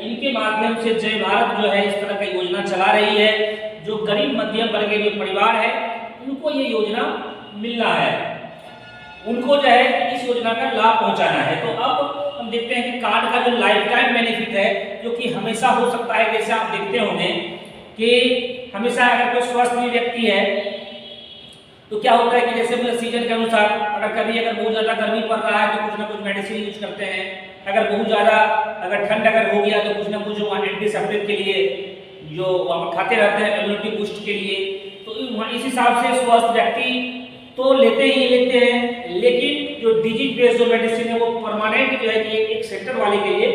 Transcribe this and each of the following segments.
इनके माध्यम से जय भारत जो है इस तरह की योजना चला रही है। जो गरीब मध्यम वर्ग के जो परिवार है उनको ये योजना मिलना है, उनको जो है इस योजना का लाभ पहुंचाना है। तो अब हम देखते हैं कि कार्ड का जो लाइफ टाइम बेनिफिट है जो कि हमेशा हो सकता है, जैसे आप देखते होंगे कि हमेशा अगर कोई स्वस्थ व्यक्ति है तो क्या होता है कि जैसे मतलब सीजन के अनुसार अगर बहुत ज़्यादा गर्मी पड़ रहा है तो कुछ ना कुछ मेडिसिन यूज करते हैं, अगर बहुत ज़्यादा अगर ठंड अगर हो गया तो कुछ ना कुछ एंटीसेप्टिक के लिए जो आप खाते रहते हैं इम्यूनिटी बूस्ट के लिए। तो इस हिसाब से स्वस्थ व्यक्ति तो लेते ही लेते हैं, लेकिन जो डिजीज बेस्ड जो मेडिसिन है वो परमानेंट जो है कि एक सेक्टर वाले के लिए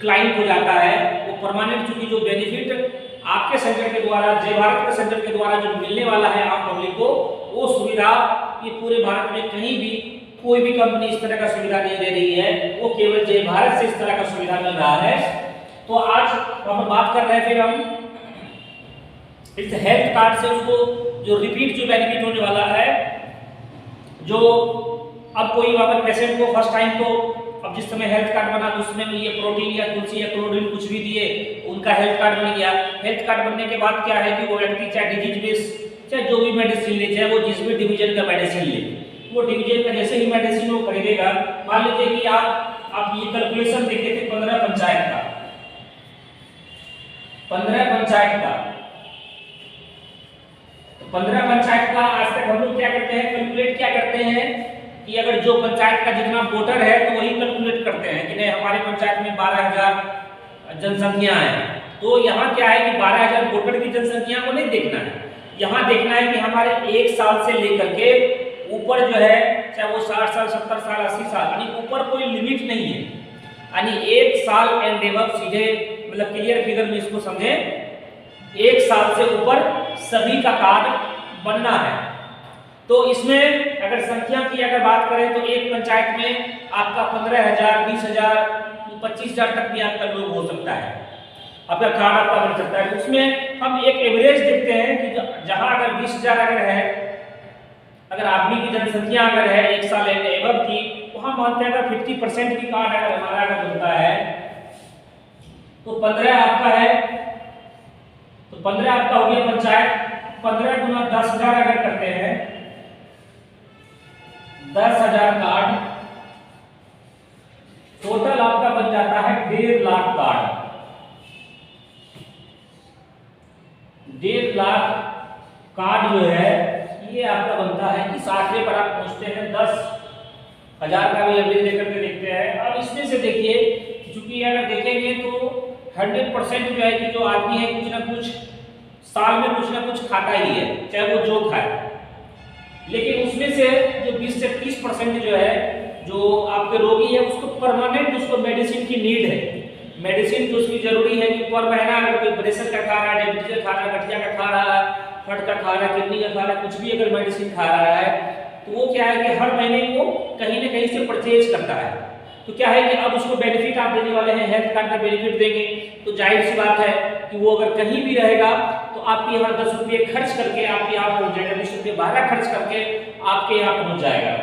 क्लाइंट हो जाता है। वो परमानेंट चूंकि जो बेनिफिट आपके सेंटर के द्वारा, जय भारत के सेंटर के द्वारा जो मिलने वाला है आप पब्लिक को, वो सुविधा ये पूरे भारत में कहीं भी कोई भी कंपनी इस तरह का सुविधा नहीं दे रही है, वो केवल जय भारत से इस तरह का सुविधा मिल रहा है। तो आज हम बात कर रहे हैं फिर हम इस हेल्थ कार्ड से उसको जो रिपीट जो बेनिफिट होने वाला है, जो अब कोई वहां पर पेशेंट को फर्स्ट टाइम तो अब जिस समय हेल्थ कार्ड बना तो उसमें ये प्रोटीन या तुलसी या क्लोरीन कुछ भी दिए, उनका हेल्थ कार्ड बन गया। हेल्थ कार्ड बनने के बाद क्या है कि वो व्यक्ति चाहे डिजीज बेस चाहे जो भी मेडिसिन ले, चाहे वो जिस भी डिवीजन का मेडिसिन ले, वो डिवीजन का जैसे ही मेडिसिन वो खरीदेगा, मान लीजिए कि आप ये कैलकुलेशन देखे थे 15 पंचायत का, 15 पंचायत का, 15 पंचायत का आज तक हम लोग क्या करते हैं, कैलकुलेट क्या करते हैं कि अगर जो पंचायत का जितना वोटर है तो वही कैलकुलेट करते हैं कि नहीं हमारे पंचायत में 12,000 जनसंख्या है, तो यहाँ क्या है कि 12,000 वोटर की जनसंख्या को नहीं देखना है, यहाँ देखना है कि हमारे एक साल से लेकर के ऊपर जो है, चाहे वो 60 साल 70 साल 80 साल, यानी ऊपर कोई लिमिट नहीं है, यानी एक साल एंड एबव, सीधे मतलब क्लियर फिगर में इसको समझे, एक साल से ऊपर सभी का कार्ड बनना है। तो इसमें अगर संख्या की अगर बात करें तो एक पंचायत में आपका 15,000 20,000 25,000 तक भी आपका लोग हो सकता है, आपका कार्ड आपका बन सकता है। उसमें हम एक एवरेज देखते हैं कि जहां अगर 20,000 अगर है, अगर आदमी की जनसंख्या अगर है एक साल एबव की, तो हम मानते हैं अगर 50% की कार्ड अगर हमारा अगर बनता है तो 15 आपका है, तो 15 आपका हो गया पंचायत, 15 गुना 10,000 अगर करते हैं, 10,000 कार्ड, टोटल आपका बन जाता है 1.5 लाख कार्ड। 1.5 लाख कार्ड जो है ये आपका बनता है। इस आंकड़े पर आप पहुंचते हैं 10,000 का भी एवरेज लेकर के देखते हैं। अब इसमें से देखिए, चूंकि अगर देखेंगे तो 100% जो है कि जो आदमी है कुछ ना कुछ साल में कुछ ना कुछ खाता ही है, चाहे वो जो खाए, लेकिन उसमें से जो 20 से 30% जो है जो आपके रोगी है उसको परमानेंट उसको मेडिसिन की नीड है, मेडिसिन जो उसकी जरूरी है कि पर महीना अगर कोई प्रेशर का खा रहा है, डायबिटीज का खा रहा है, गठिया का खा रहा है, फट का खा रहा है, किडनी का खा रहा है, कुछ भी अगर मेडिसिन खा रहा है तो वो क्या है कि हर महीने वो कहीं ना कहीं से परचेज करता है। तो क्या है कि अब उसको बेनिफिट आप देने वाले हैं, हेल्थ कार्ड का बेनिफिट देंगे, तो जाहिर सी बात है कि वो अगर कहीं भी रहेगा तो आपके यहाँ 10 रुपये खर्च करके आपके यहाँ पहुंच जाएगा, 20 रुपये 12 खर्च करके आपके यहाँ पहुंच जाएगा।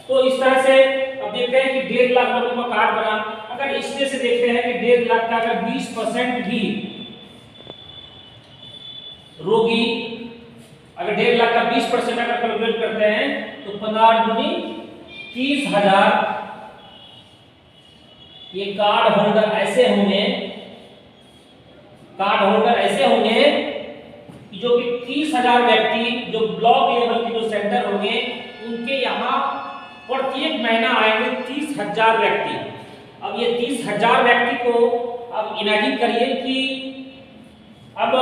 तो इस तरह से अब देखते हैं कि 1.5 लाख लोगों का कार्ड बना। अगर इसमें से देखते हैं कि 1.5 लाख का अगर 20% भी रोगी, अगर 1.5 लाख का 20% अगर कैलकुलेट करते हैं तो 15 दूनी 30,000 ये कार्ड होल्डर ऐसे होंगे, कार्ड होल्डर ऐसे होंगे कि जो कि 30,000 व्यक्ति जो ब्लॉक लेवल के जो सेंटर होंगे उनके यहाँ प्रत्येक महीना आएंगे 30,000 व्यक्ति। अब ये 30,000 व्यक्ति को अब इमेजिन करिए कि अब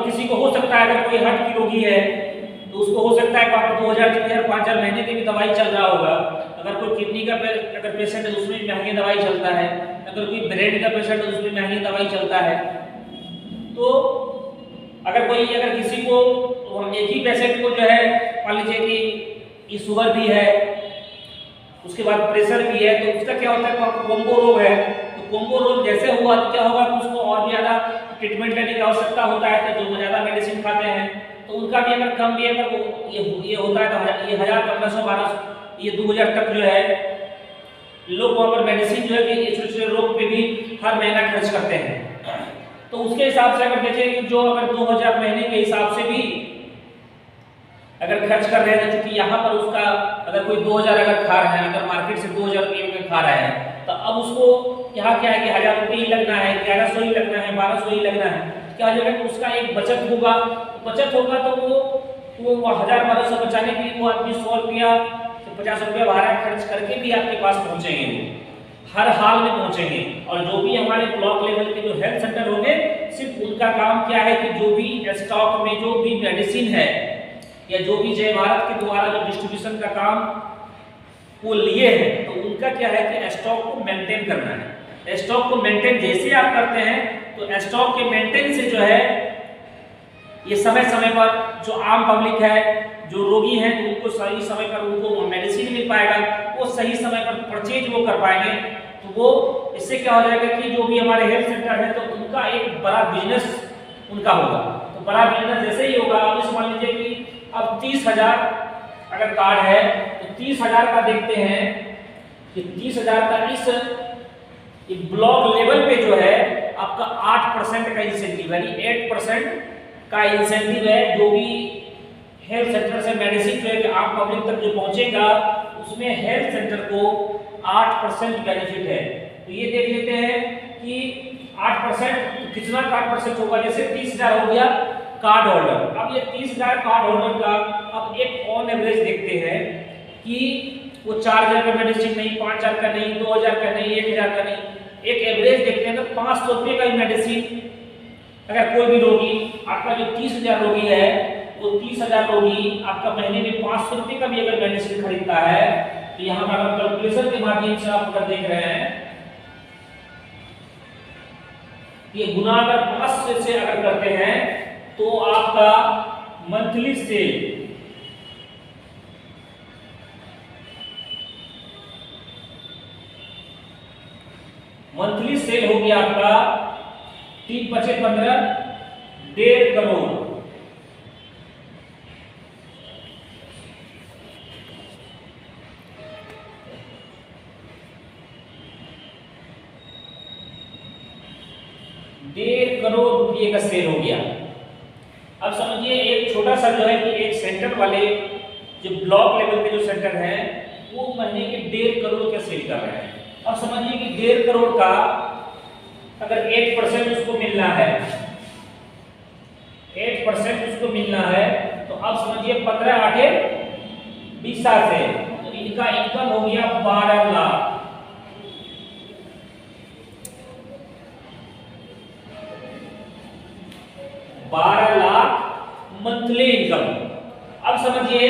किसी को हो सकता है अगर कोई हार्ट की रोगी है तो उसको हो सकता है 2,000 3,000 5,000 महीने की भी दवाई चल रहा होगा। अगर कोई किडनी का अगर पेशेंट है तो उसमें महंगी दवाई चलता है, अगर कोई ब्रेन का पेशेंट है तो उसमें महंगी दवाई चलता है। तो अगर किसी को एक ही पेशेंट को जो है मान लीजिए कि शुगर भी है, उसके बाद प्रेशर भी है, तो उसका क्या होता है कोम्बो रोग है, तो कोम्बो रोग जैसे हुआ तो क्या होगा कि उसको और भी ज़्यादा ट्रीटमेंट लेने की आवश्यकता होता है। तो जो ज़्यादा मेडिसिन खाते हैं तो उनका भी अगर कम भी अगर ये होता है तो ये 1,000 1,500 1,200 ये 2,000 तक जो है लोग वहाँ पर मेडिसिन जो है कि छोटे छोटे रोग पे भी हर महीना खर्च करते हैं। तो उसके हिसाब से अगर देखें कि जो अगर 2000 महीने के हिसाब से भी अगर खर्च कर रहे हैं, क्योंकि यहाँ पर उसका अगर कोई 2000 अगर खा रहा है, अगर मार्केट से 2000 रुपये में खा रहा है, तो अब उसको यहाँ क्या है कि 1000 रुपये ही लगना है, 1100 ही लगना है, 1200 ही लगना है। क्या जो है उसका एक बचत होगा, बचत होगा तो वो 1000-1200 बचाने के लिए वो आदमी 100 रुपया से 50 रुपया भाड़ा खर्च करके भी आपके पास पहुँचेंगे, वो हर हाल में पहुँचेंगे। और जो भी हमारे ब्लॉक लेवल के जो हेल्थ सेंटर होंगे, सिर्फ उनका काम क्या है कि जो भी स्टॉक में जो भी मेडिसिन है या जो भी जय भारत के द्वारा जो डिस्ट्रीब्यूशन का काम वो लिए हैं, तो उनका क्या है कि स्टॉक को मेंटेन करना है। स्टॉक को मेंटेन जैसे आप करते हैं, तो स्टॉक के मेंटेन से जो है ये समय समय पर जो आम पब्लिक है, जो रोगी हैं, तो उनको सही समय पर उनको मेडिसिन मिल पाएगा, वो सही समय पर परचेज वो कर पाएंगे। तो वो इससे क्या हो जाएगा कि जो भी हमारे हेल्थ सेंटर है, तो उनका एक बड़ा बिजनेस उनका होगा। तो बड़ा बिजनेस जैसे ही होगा, आप इस मान लीजिए कि अब 30,000 अगर कार्ड है, तो 30,000 का देखते हैं कि 30,000 का इस ब्लॉक लेवल पे जो है आपका 8% का इंसेंटिव है, 8% का इंसेंटिव है। जो भी हेल्थ सेंटर से मेडिसिन जो है कि आम पब्लिक तक जो पहुंचेगा, उसमें हेल्थ सेंटर को 8% बेनिफिट है। तो ये देख लेते हैं कि 8% कितना 8% होगा। जैसे 30,000 हो गया कार्ड होल्डर, अब ये 30,000 कार्ड होल्डर का अब एक ऑन एवरेज देखते हैं कि वो 4,000 का मेडिसिन नहीं, 5,000 का नहीं, 2,000 का नहीं, 1,000 का नहीं, एक एवरेज देखते हैं। तो 500 रुपये का मेडिसिन अगर कोई भी रोगी, आपका जो 30,000 रोगी है, वो 30,000 रोगी आपका महीने में 500 रुपये का भी अगर मेडिसिन खरीदता है, तो यहाँ पर अगर कैलकुलेशन के माध्यम से आप अगर देख रहे हैं, ये गुना अगर 5 से अगर करते हैं, तो आपका मंथली सेल हो गया आपका 3×5=15, 1.5 करोड़। ₹1.5 करोड़ का सेल हो गया। अब समझिए एक छोटा सा जो है कि एक सेंटर वाले जो ब्लॉक लेवल के जो सेंटर हैं, वो महीने के 1.5 करोड़ का सेल कर रहे हैं। अब समझिए कि 1.5 करोड़ का अगर 8% उसको मिलना है, 8% उसको मिलना है, तो अब समझिए 15×8 = 20 से, तो इनका इनकम हो गया 12 लाख। 12 lakh monthly income. अब समझिए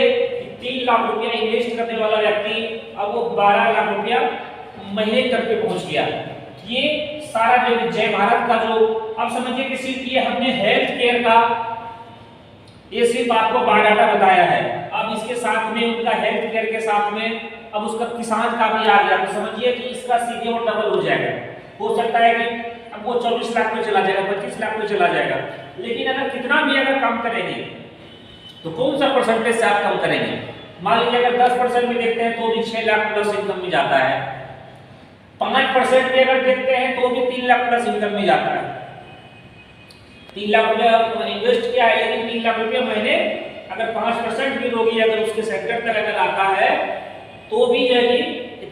3 लाख रुपया इन्वेस्ट करने वाला व्यक्ति अब वो 12 लाख रुपया महीने तक पे पहुंच गया। ये सारा जो जय भारत का जो, अब समझिए कि सिर्फ ये हमने हेल्थ केयर का ये सिर्फ आपको बायोडाटा बताया है। अब इसके साथ में उनका हेल्थ केयर के साथ में अब उसका किसान का भी आ गया, तो समझिए कि इसका सीधे और डबल हो जाएगा। हो सकता है कि अब वो 24 लाख में चला जाएगा, 25 लाख में चला जाएगा। लेकिन अगर कितना भी अगर कम करेंगे, तो कौन सा परसेंटेज से आप कम करेंगे? मान लीजिए अगर 10% में देखते हैं तो भी 6 लाख प्लस इनकम में जाता है, 5% में अगर देखते हैं तो भी 3 लाख प्लस इनकम में जाता है। 3 लाख रुपया इन्वेस्ट किया है, लेकिन 3 लाख रुपया महीने अगर 5% भी रोगी अगर उसके सेक्टर तक अगर आता है, तो भी यही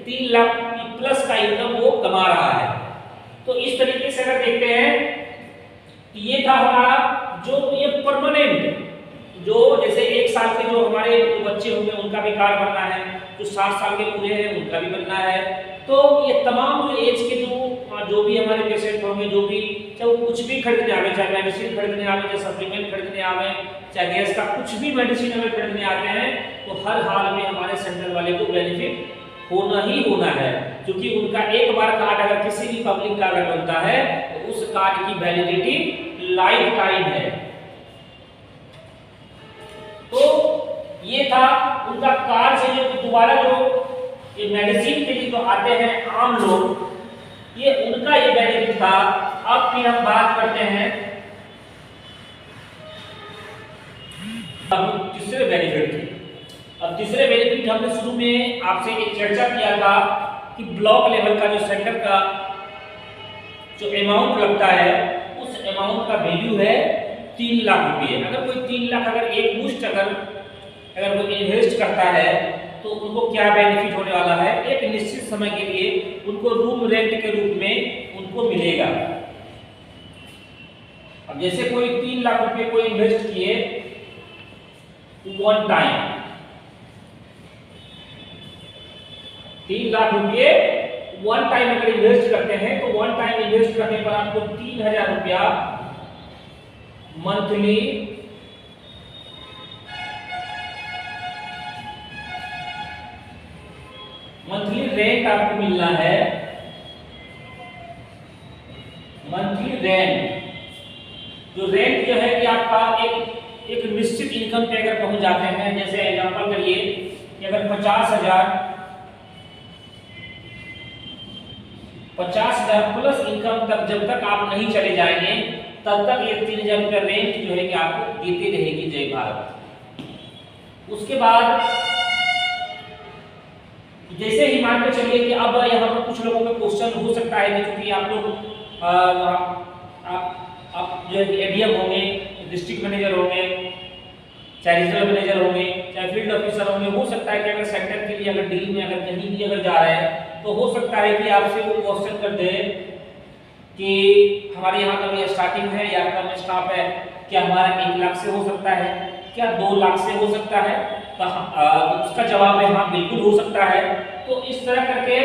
3 लाख प्लस का इनकम वो कमा रहा है। तो इस तरीके से अगर देखते हैं, ये था हमारा जो ये परमानेंट, जो जैसे 1 साल के जो हमारे बच्चे होंगे उनका भी कार्ड बनना है, जो 60 साल के पूरे हैं उनका भी बनना है। तो ये तमाम जो एज के जो भी हमारे पेशेंट होंगे, जो भी चाहे वो कुछ भी खरीदने आवे, चाहे मेडिसिन खरीदने आवे, चाहे सप्लीमेंट खरीदने आवे, चाहे गैस का कुछ भी मेडिसिन अगर खरीदने आते हैं, तो हर हाल में हमारे सेंटर वाले को बेनिफिट होना ही होना है। क्योंकि उनका एक बार कार्ड अगर किसी भी पब्लिक का अगर बनता है, तो उस कार्ड की वैलिडिटी लाइफ टाइम है। तो ये था उनका कार्ड से जो दोबारा जो ये मेडिसिन के लिए जो आते हैं आम लोग, ये उनका ये बेनिफिट था। अब फिर हम बात करते हैं अब तीसरे बेनिफिट की। अब तीसरे बेनिफिट हमने शुरू में आपसे एक चर्चा किया था कि ब्लॉक लेवल का जो सेंटर का जो अमाउंट लगता है, उस अमाउंट का वैल्यू है 3 लाख रुपये। अगर कोई 3 लाख अगर एक मुश्त अगर कोई इन्वेस्ट करता है तो उनको क्या बेनिफिट होने वाला है, एक निश्चित समय के लिए उनको रूम रेंट के रूप में उनको मिलेगा। अब जैसे कोई 3 लाख रुपए कोई इन्वेस्ट किए वन टाइम, 3 लाख रुपए वन टाइम अगर इन्वेस्ट करते हैं तो वन टाइम इन्वेस्ट करने पर आपको 3000 रुपया मंथली रेंट आपको मिलना है। मंथली रेंट जो रेंट जो है कि आपका एक निश्चित इनकम पे अगर पहुंच जाते हैं, जैसे एग्जांपल करिए कि अगर 50,000 प्लस इनकम तक जब तक आप नहीं चले जाएंगे तब तक ये 3000 रुपया रेंट जो है कि आपको देती रहेगी जय भारत। उसके बाद जैसे ही मान के चलिए कि अब यहाँ पर कुछ लोगों का क्वेश्चन हो सकता है क्योंकि आप लोग आप जो एडीएम होंगे, डिस्ट्रिक्ट मैनेजर होंगे, चाहे रीजनल मैनेजर होंगे, चाहे फील्ड ऑफिसर होंगे, हो सकता है कि अगर सेक्टर के लिए अगर डील में अगर कहीं भी अगर जा रहे हैं तो हो सकता है कि आपसे वो क्वेश्चन कर दे कि हमारे यहाँ का भी स्टार्टिंग है या कम स्टाफ है, क्या हमारा 1 लाख से हो सकता है, क्या 2 लाख से हो सकता है? तो उसका जवाब है हाँ बिल्कुल हो सकता है। तो इस तरह करके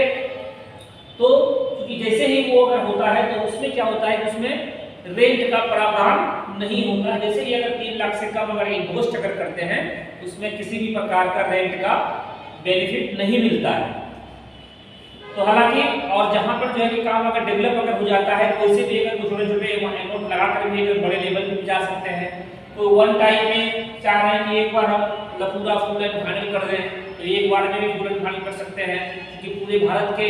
तो क्योंकि जैसे ही वो अगर होता है तो उसमें क्या होता है कि उसमें रेंट का प्रावधान नहीं होता। जैसे ही अगर 3 लाख से कम अगर इन्वेस्ट अगर करते हैं उसमें किसी भी प्रकार का रेंट का बेनिफिट नहीं मिलता है। तो हालांकि और जहां पर जो है कि काम अगर डेवलप अगर हो जाता है तो वैसे भी अगर छोटे छोटे अमाउंट लगा कर भी अगर बड़े लेवल पे जा सकते हैं तो वन टाइम में चाह रहे हैं कि एक बार हम पूरा फुल एंड फाइनल कर दें तो एक बार में भी फुल एंड फाइनल कर सकते हैं क्योंकि पूरे भारत के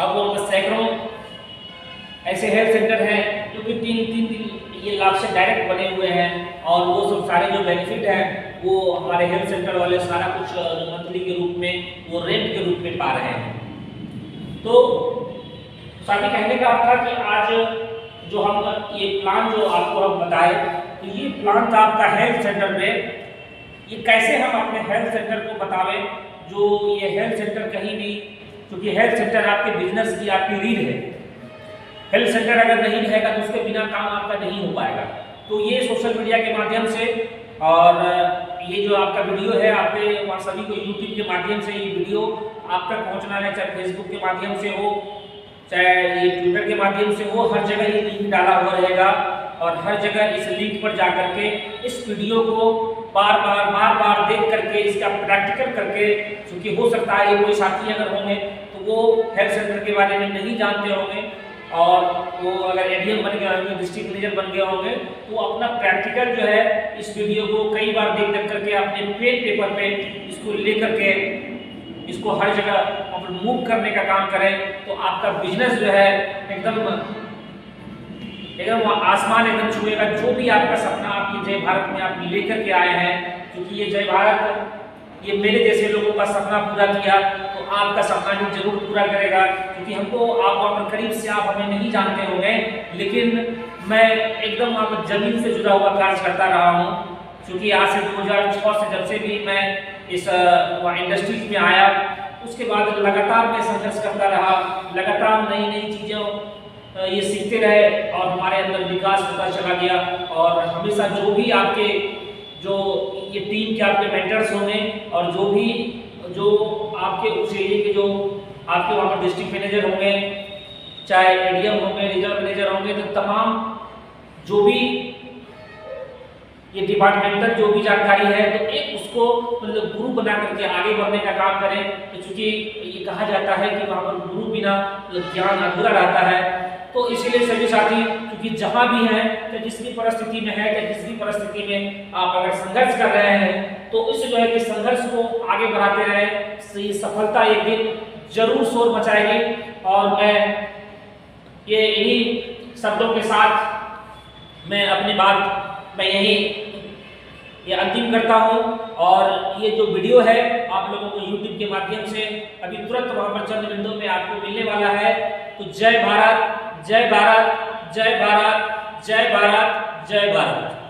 अब सैकड़ों ऐसे हेल्थ सेंटर हैं जो कि 3 ये लाख से डायरेक्ट बने हुए हैं और वो सब सारे जो बेनिफिट हैं वो हमारे हेल्थ सेंटर वाले सारा कुछ मंथली के रूप में वो रेंट के रूप में पा रहे हैं। तो साथी कहने का अर्थ था कि आज जो हम ये प्लान जो आपको हम बताए तो ये प्लान था आपका हेल्थ सेंटर में, ये कैसे हम अपने हेल्थ सेंटर को बतावें जो ये हेल्थ सेंटर कहीं भी, क्योंकि हेल्थ सेंटर आपके बिजनेस की आपकी रीढ़ है। हेल्थ सेंटर अगर नहीं रहेगा तो उसके बिना काम आपका नहीं हो पाएगा। तो ये सोशल मीडिया के माध्यम से और ये जो आपका वीडियो है आपके सभी को यूट्यूब के माध्यम से ये वीडियो आप तक पहुंचना है, चाहे फेसबुक के माध्यम से हो चाहे ये ट्विटर के माध्यम से हो, हर जगह ये लिंक डाला हुआ रहेगा और हर जगह इस लिंक पर जा करके इस वीडियो को बार बार देख करके इसका प्रैक्टिकल करके, क्योंकि हो सकता है ये कोई साथी अगर होंगे तो वो हेल्थ सेंटर के बारे में नहीं जानते होंगे और वो अगर एडीएम बन गए होंगे, डिस्ट्रिक्ट मैनेजर बन गए होंगे तो अपना प्रैक्टिकल जो है इस वीडियो को कई बार देख करके अपने पेन पेपर पे इसको लेकर के इसको हर जगह मूव करने का काम करें तो आपका बिजनेस जो है एकदम आसमान एकदम छुएगा। जो भी आपका सपना आप ये जय भारत में आप लेकर के आए हैं, क्योंकि ये जय भारत ये मेरे जैसे लोगों का सपना पूरा किया तो आपका सपना भी जरूर पूरा करेगा। क्योंकि हमको आप और करीब से आप हमें नहीं जानते होंगे, लेकिन मैं एकदम आप जमीन से जुड़ा हुआ कार्य करता रहा हूँ। क्योंकि आज से 2006 से जब से भी मैं इस इंडस्ट्रीज में आया उसके बाद लगातार मैं संघर्ष करता रहा, लगातार नई नई चीज़ें ये सीखते रहे और हमारे अंदर विकास होता चला गया। और हमेशा जो भी आपके जो ये टीम के आपके मेंटर्स होंगे और जो आपके उस एरिया के जो आपके वहाँ पर डिस्ट्रिक्ट मैनेजर होंगे, चाहे एडीएम होंगे, रीजनल मैनेजर होंगे, तो तमाम जो भी ये डिपार्टमेंटल जो भी जानकारी है तो एक उसको मतलब गुरु बना करके आगे बढ़ने का काम करें। तो चूंकि ये कहा जाता है कि वहाँ पर गुरु बिना ज्ञान अधूरा रहता है, तो इसीलिए सभी साथी क्योंकि जहाँ भी हैं तो जिस भी परिस्थिति में है या जिस भी परिस्थिति में आप अगर संघर्ष कर रहे हैं तो इस जो है कि संघर्ष को आगे बढ़ाते रहें, ये सफलता एक दिन जरूर शोर मचाएगी। और मैं ये इन्हीं शब्दों के साथ मैं अपनी बात मैं यही ये अंतिम करता हूँ। और ये जो वीडियो है आप लोगों को YouTube के माध्यम से अभी तुरंत वहाँ पर चंद मिनटों में आपको मिलने वाला है। तो जय भारत, जय भारत, जय भारत, जय भारत, जय भारत।